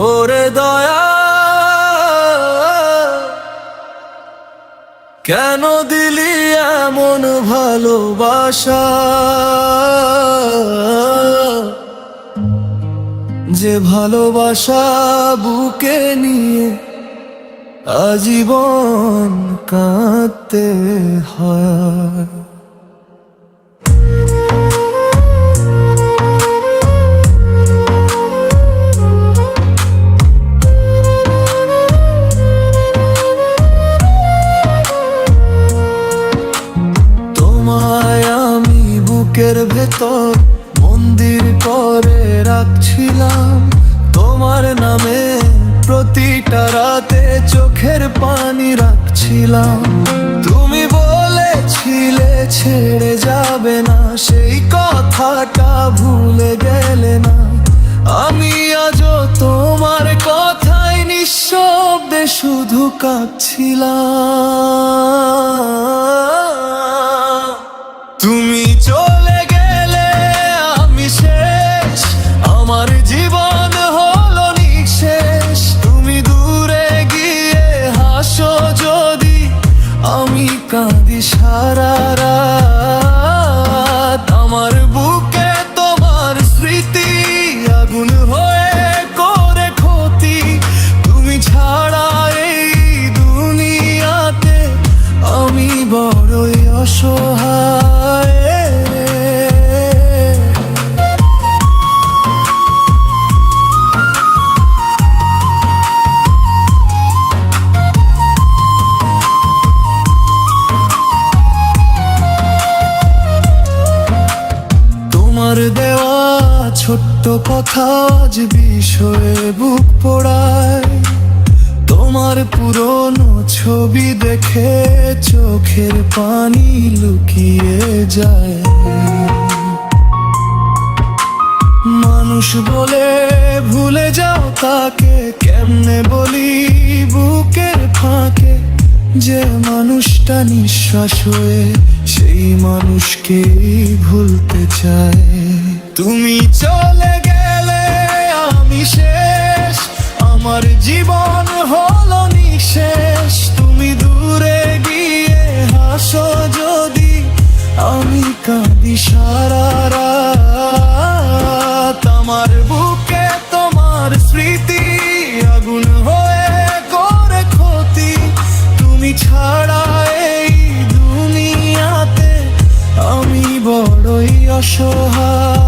ওরে দয়া কেন দিলি এমন ভালোবাসা, যে ভালোবাসা বুকে নিয়ে আজীবন কাঁদতে হয়। তোমায় আমি বুকের ভেতর মন্দির করে রাখছিলাম, তোমার নামে প্রতিটা রাতে চোখের পানি রাখছিলাম। তুমি বলেছিলে ছেড়ে যাবে না, সেই কথাটা ভুলে গেলে না। আমি আজও তোমার কথায় নিঃশব্দে শুধু কাঁদছিলাম। তুমি চলে গেলে আমি শেষ, আমার জীবন হলো নিঃশেষ। তুমি দূরে গিয়ে হাসো যদি, আমি কাঁদি সারা রাত। আমার বুকে তোমার স্মৃতি আগুন হয়ে করে ক্ষতি। তুমি ছাড়া এই দুনিয়াতে আমি বড়ই অসহায়। তোমার দেওয়া ছোট্ট কথা আজ বিষয়ে বুক পোড়ায়। তোমার পুরনো ছবি দেখে চোখের পানি লুকিয়ে যায়। মানুষ বলে ভুলে যাও তাকে, কেমনে বলি বুকের ফাঁকে। যে মানুষটা নিঃশ্বাস হয়ে সেই মানুষকেই ভুলতে চায়। তুমি চলে গেলে আমি শেষ, আমার জীবন হলো নিঃশেষ। তুমি দূরে গিয়ে হাসো যদি, আমি কাঁদি সারা রাত। আমার বুকে তোমার স্মৃতি আগুন হয়ে করে ক্ষতি। তুমি ছাড়া এই দুনিয়াতে আমি বড়ই অসহায়।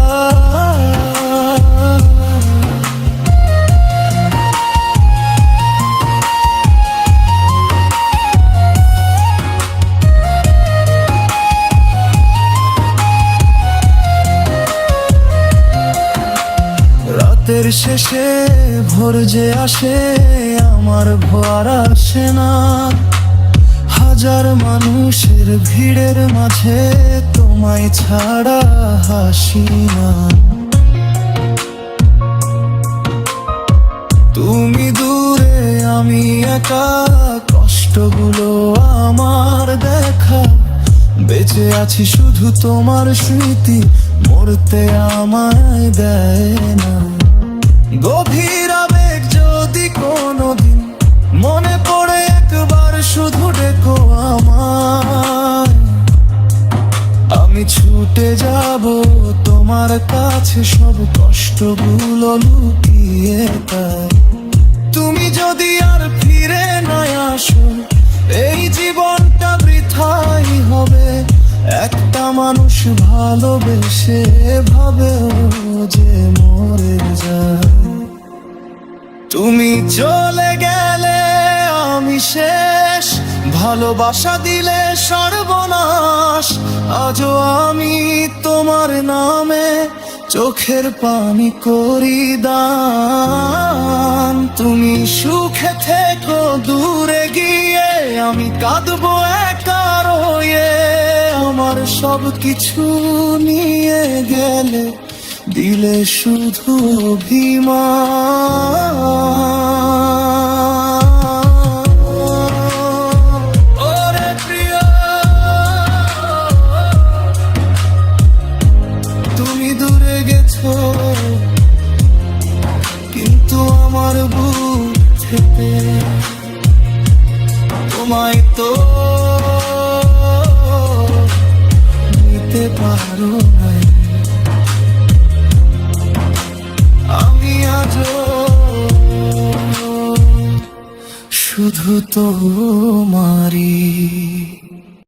রাতের শেষে ভোর যে আসে আমার ভোর আসে না। হাজার মানুষের ভিড়ের মাঝে তোমায় ছাড়া হাসি না। তুমি দূরে আমি একা, কষ্টগুলো আমার দেখা। বেঁচে আছি শুধু তোমার স্মৃতি, মরতে আমায় দেয় না। গভীর আবেগ যদি কোনোদিন মনে পড়ে একবার শুধু ডেকো আমায়। আমি ছুটে যাব তোমার কাছে সব কষ্টগুলো লুকিয়ে তাই। তুমি যদি আর ফিরে না আসো এই জীবনটা বৃথাই হবে। একটা মানুষ ভালোবেসে ভাবেও যে মরে যায়। তুমি চলে গেলে আমি শেষ, ভালোবাসা দিলে সর্বনাশ। আজও আমি তোমার নামে চোখের পানি করি দান। তুমি সুখে থেকো দূরে গিয়ে, আমি কাঁদবো একা রয়ে। আমার সব কিছু নিয়ে গেলে দিলে শুধু অভিমান। ওরে প্রিয়, তুমি দূরে গেছো কিন্তু আমার বুক থেকে তোমায় তো নিতে পারো নাই, আমি আজও শুধু তোমারই।